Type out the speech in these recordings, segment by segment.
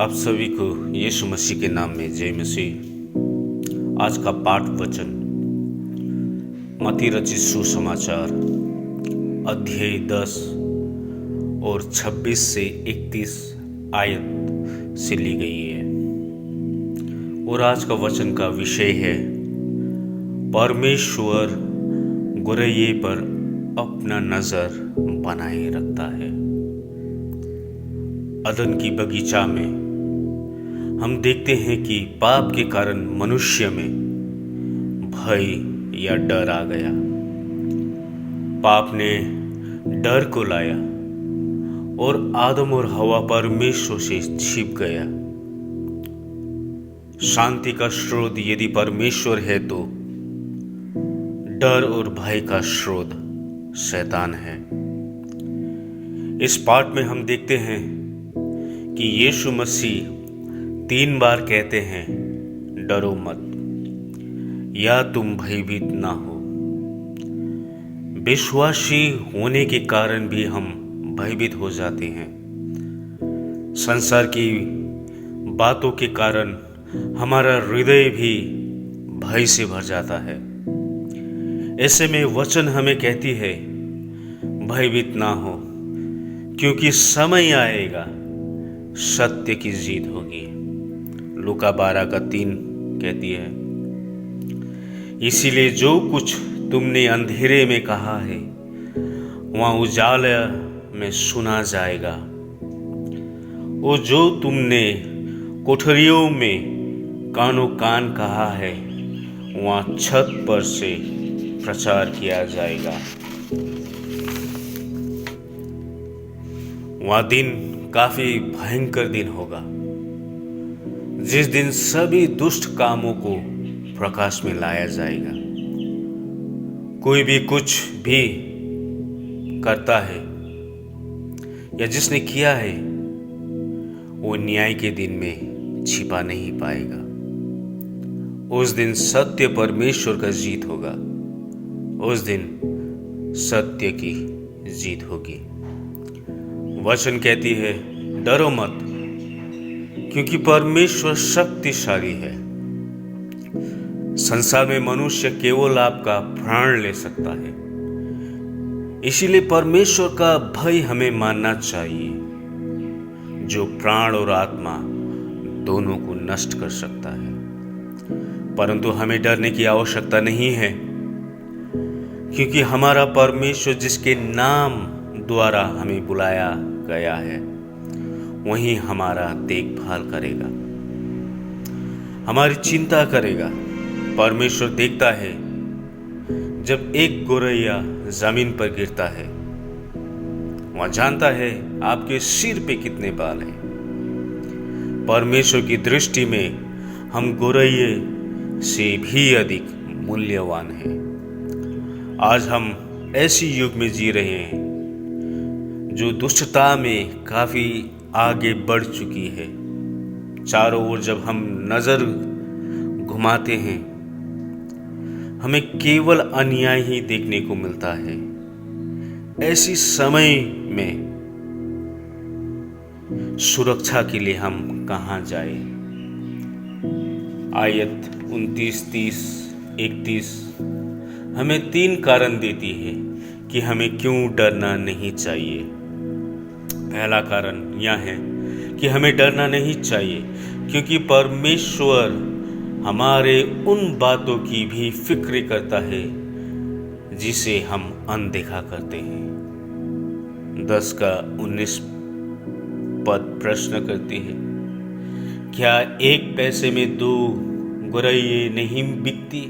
आप सभी को यीशु मसीह के नाम में जय मसीह। आज का पाठ वचन मत्ती रचित सुसमाचार अध्याय 10 और 26 से 31 आयत से ली गई है। और आज का वचन का विषय है परमेश्वर गुरैये पर अपना नजर बनाए रखता है। अदन की बगीचा में हम देखते हैं कि पाप के कारण मनुष्य में भय या डर आ गया। पाप ने डर को लाया और आदम और हवा परमेश्वर से छिप गया। शांति का स्रोत यदि परमेश्वर है तो डर और भय का स्रोत शैतान है। इस पाठ में हम देखते हैं कि यीशु मसीह 3 बार कहते हैं डरो मत या तुम भयभीत ना हो। विश्वासी होने के कारण भी हम भयभीत हो जाते हैं। संसार की बातों के कारण हमारा हृदय भी भय से भर जाता है। ऐसे में वचन हमें कहती है भयभीत ना हो, क्योंकि समय आएगा सत्य की जीत होगी। लूका 12:3 कहती है, इसीलिए जो कुछ तुमने अंधेरे में कहा है वहां उजाले में सुना जाएगा, और जो तुमने कोठरियों में कानो कान कहा है वहां छत पर से प्रचार किया जाएगा। वह दिन काफी भयंकर दिन होगा, जिस दिन सभी दुष्ट कामों को प्रकाश में लाया जाएगा। कोई भी कुछ भी करता है या जिसने किया है वो न्याय के दिन में छिपा नहीं पाएगा। उस दिन सत्य परमेश्वर का जीत होगा। उस दिन सत्य की जीत होगी। वचन कहती है डरो मत, क्योंकि परमेश्वर शक्तिशाली है। संसार में मनुष्य केवल आपका प्राण ले सकता है, इसीलिए परमेश्वर का भय हमें मानना चाहिए, जो प्राण और आत्मा दोनों को नष्ट कर सकता है। परंतु हमें डरने की आवश्यकता नहीं है, क्योंकि हमारा परमेश्वर जिसके नाम द्वारा हमें बुलाया गया है वही हमारा देखभाल करेगा, हमारी चिंता करेगा। परमेश्वर देखता है जब एक गोरैया जमीन पर गिरता है, वह जानता है आपके सिर पे कितने बाल हैं। परमेश्वर की दृष्टि में हम गोरैये से भी अधिक मूल्यवान हैं। आज हम ऐसी युग में जी रहे हैं जो दुष्टता में काफी आगे बढ़ चुकी है। चारों ओर जब हम नजर घुमाते हैं हमें केवल अन्याय ही देखने को मिलता है। ऐसी समय में सुरक्षा के लिए हम कहां जाए। आयत 29, 30, 31 हमें 3 कारण देती है कि हमें क्यों डरना नहीं चाहिए। पहला कारण यह है कि हमें डरना नहीं चाहिए क्योंकि परमेश्वर हमारे उन बातों की भी फिक्र करता है जिसे हम अनदेखा करते हैं। 10:19 पद प्रश्न करती है, क्या 1 पैसे में 2 गोरैये नहीं बिकती?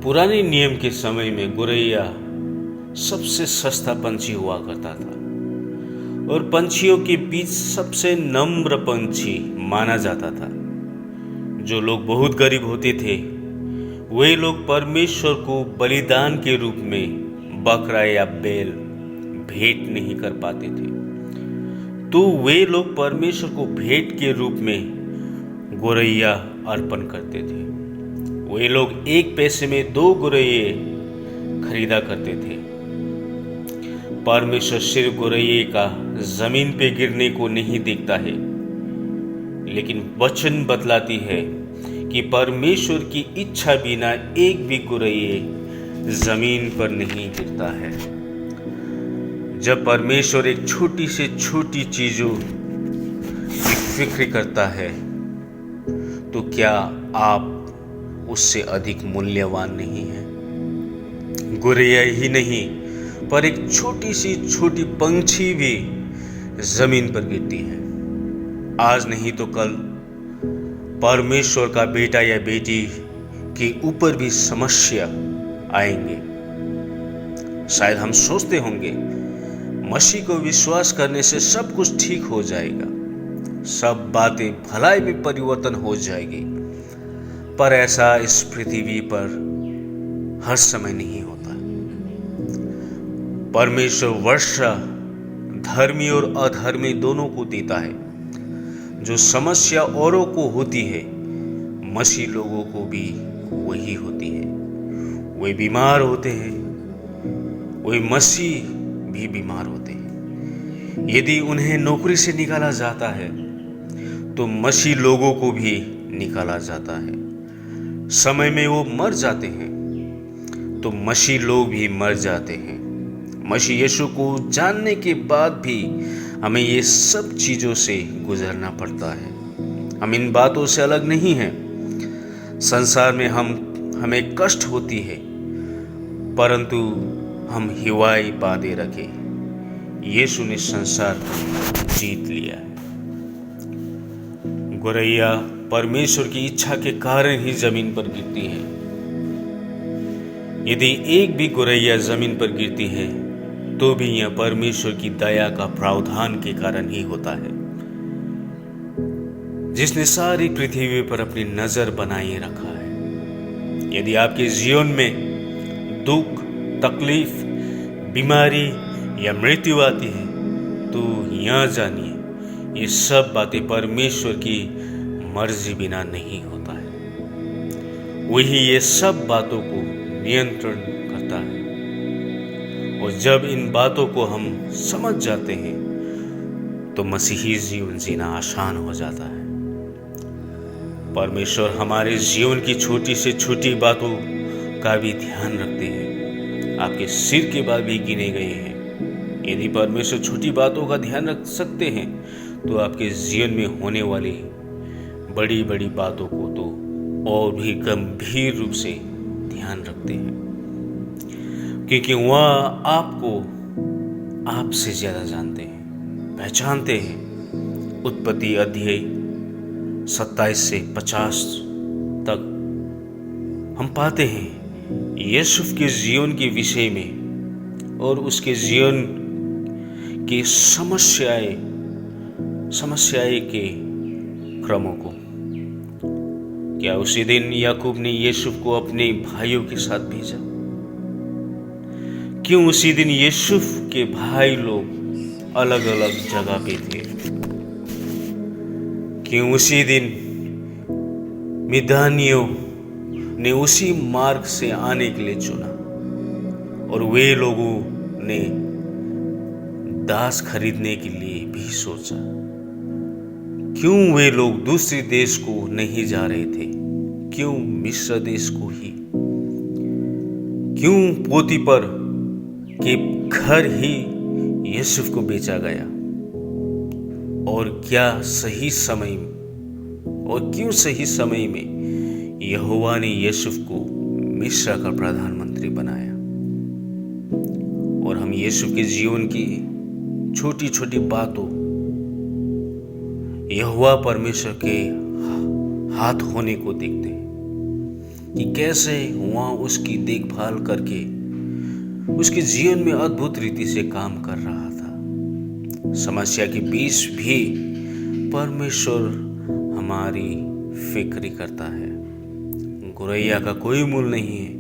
पुराने नियम के समय में गोरैया सबसे सस्ता पंछी हुआ करता था और पंछियों के बीच सबसे नम्र पंछी माना जाता था। जो लोग बहुत गरीब होते थे वे लोग परमेश्वर को बलिदान के रूप में बकरा या बैल भेंट नहीं कर पाते थे, तो वे लोग परमेश्वर को भेंट के रूप में गोरैया अर्पण करते थे। वे लोग 1 पैसे में 2 गोरैये खरीदा करते थे। परमेश्वर सिर्फ गोरैये का जमीन पे गिरने को नहीं देखता है, लेकिन वचन बतलाती है कि परमेश्वर की इच्छा बिना एक भी गोरैये जमीन पर नहीं गिरता है। जब परमेश्वर एक छोटी से छोटी चीजों की फिक्र करता है, तो क्या आप उससे अधिक मूल्यवान नहीं है? गोरैया ही नहीं, पर एक छोटी सी छोटी पंछी भी जमीन पर गिरती है। आज नहीं तो कल परमेश्वर का बेटा या बेटी के ऊपर भी समस्या आएंगे। शायद हम सोचते होंगे मसीह को विश्वास करने से सब कुछ ठीक हो जाएगा, सब बातें भलाई में परिवर्तन हो जाएगी, पर ऐसा इस पृथ्वी पर हर समय नहीं होता। परमेश्वर वर्षा धर्मी और अधर्मी दोनों को देता है। जो समस्या औरों को होती है, मसीह लोगों को भी वही होती है। वे बीमार होते हैं, वे मसीह भी बीमार होते हैं। यदि उन्हें नौकरी से निकाला जाता है, तो मसीह लोगों को भी निकाला जाता है। समय में वो मर जाते हैं, तो मसीह लोग भी मर जाते हैं। मसीह यीशु को जानने के बाद भी हमें ये सब चीज़ों से गुजरना पड़ता है। हम इन बातों से अलग नहीं हैं। संसार में हमें कष्ट होती है, परंतु हम हिवाई बांधे रखे। यीशु ने संसार को जीत लिया है। गोरैया परमेश्वर की इच्छा के कारण ही जमीन पर गिरती है। यदि एक भी गोरैया जमीन पर गिरती है, तो भी यह परमेश्वर की दया का प्रावधान के कारण ही होता है, जिसने सारी पृथ्वी पर अपनी नजर बनाए रखा है। यदि आपके जीवन में दुख, तकलीफ, बीमारी या मृत्यु आती है, तो यह जानिए ये सब बातें परमेश्वर की मर्जी बिना नहीं होता है। वही ये सब बातों को नियंत्रण करता है। और जब इन बातों को हम समझ जाते हैं, तो मसीही जीवन जीना आसान हो जाता है। परमेश्वर हमारे जीवन की छोटी से छोटी बातों का भी ध्यान रखते हैं। आपके सिर के बाल भी गिने गए हैं। यदि परमेश्वर छोटी बातों का ध्यान रख सकते हैं, तो आपके जीवन में होने वाली बड़ी बड़ी बातों को तो और भी गंभीर रूप से ध्यान रखते हैं, क्योंकि वह आपको आपसे ज्यादा जानते हैं, पहचानते हैं। उत्पत्ति अध्याय 27 से 50 तक हम पाते हैं यूसुफ के जीवन के विषय में और उसके जीवन की समस्याएं के क्रमों को। क्या उसी दिन याकूब ने यूसुफ को अपने भाइयों के साथ भेजा? क्यों उसी दिन यूसुफ के भाई लोग अलग अलग जगह पे थे? क्यों उसी दिन मिद्यानियों ने उसी मार्ग से आने के लिए चुना और वे लोगों ने दास खरीदने के लिए भी सोचा? क्यों वे लोग दूसरे देश को नहीं जा रहे थे? क्यों मिस्र देश को ही? क्यों पोतीपर के घर ही यूसुफ को बेचा गया? और क्यों सही समय में यहोवा ने यूसुफ को मिस्र का प्रधानमंत्री बनाया? और हम यूसुफ के जीवन की छोटी छोटी बातों, यहोवा परमेश्वर के हाथ होने को देखते हैं कि कैसे वह उसकी देखभाल करके उसके जीवन में अद्भुत रीति से काम कर रहा था। समस्या के बीच भी परमेश्वर हमारी फिक्र करता है। गोरैया का कोई मूल नहीं है,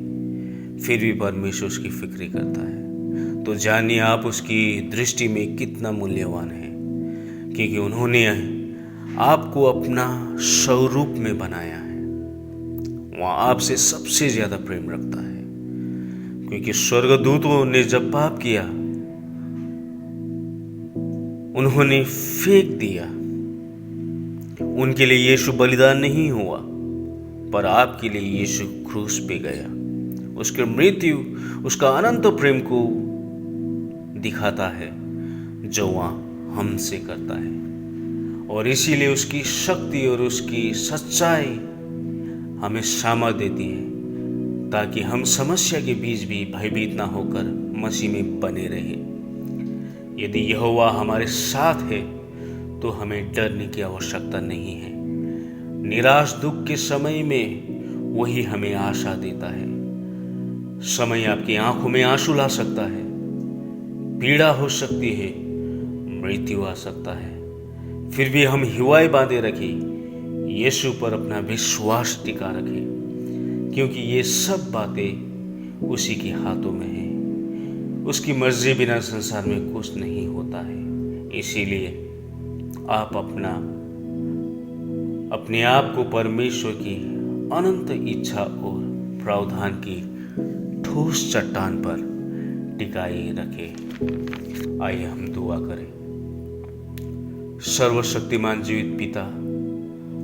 फिर भी परमेश्वर उसकी फिक्र करता है। तो जानिए आप उसकी दृष्टि में कितना मूल्यवान है, क्योंकि उन्होंने आपको अपना स्वरूप में बनाया है। वह आपसे सबसे ज्यादा प्रेम रखता है, क्योंकि स्वर्गदूतों ने जब पाप किया उन्होंने फेंक दिया। उनके लिए यीशु बलिदान नहीं हुआ, पर आपके लिए यीशु क्रूस पे गया। उसकी मृत्यु उसका अनंत प्रेम को दिखाता है जो वह हमसे करता है, और इसीलिए उसकी शक्ति और उसकी सच्चाई हमें सामर्थ देती है ताकि हम समस्या के बीच भी भयभीत ना होकर मसीह में बने रहें। यदि यहोवा हमारे साथ है तो हमें डरने की आवश्यकता नहीं है। निराश दुख के समय में वही हमें आशा देता है। समय आपकी आंखों में आंसू ला सकता है, पीड़ा हो सकती है, मृत्यु आ सकता है, फिर भी हम हिवाए बांधे रखें, यीशु पर अपना विश्वास टिका रखें, क्योंकि ये सब बातें उसी के हाथों में है। उसकी मर्जी बिना संसार में कुछ नहीं होता है। इसीलिए आप अपने आप को परमेश्वर की अनंत इच्छा और प्रावधान की ठोस चट्टान पर टिकाए रखें। आइए हम दुआ करें। सर्वशक्तिमान जीवित पिता,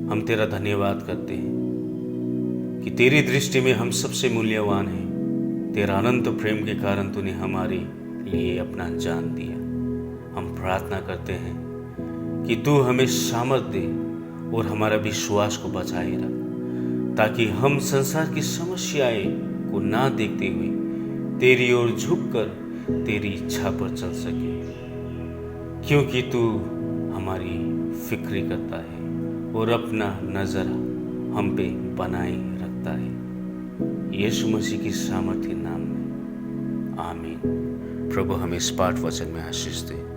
हम तेरा धन्यवाद करते हैं कि तेरी दृष्टि में हम सबसे मूल्यवान हैं। तेरा अनंत प्रेम के कारण तूने हमारे लिए अपना जान दिया। हम प्रार्थना करते हैं कि तू हमें सामर्थ दे और हमारा विश्वास को बचाए रख, ताकि हम संसार की समस्याएं को ना देखते हुए तेरी ओर झुककर तेरी इच्छा पर चल सके, क्योंकि तू हमारी फिक्र करता है और अपना नजर हम पे बनाए रखता है। यीशु मसीह की सामर्थ्य नाम में आमीन। प्रभु हमें इस पाठ वचन में आशीष दे।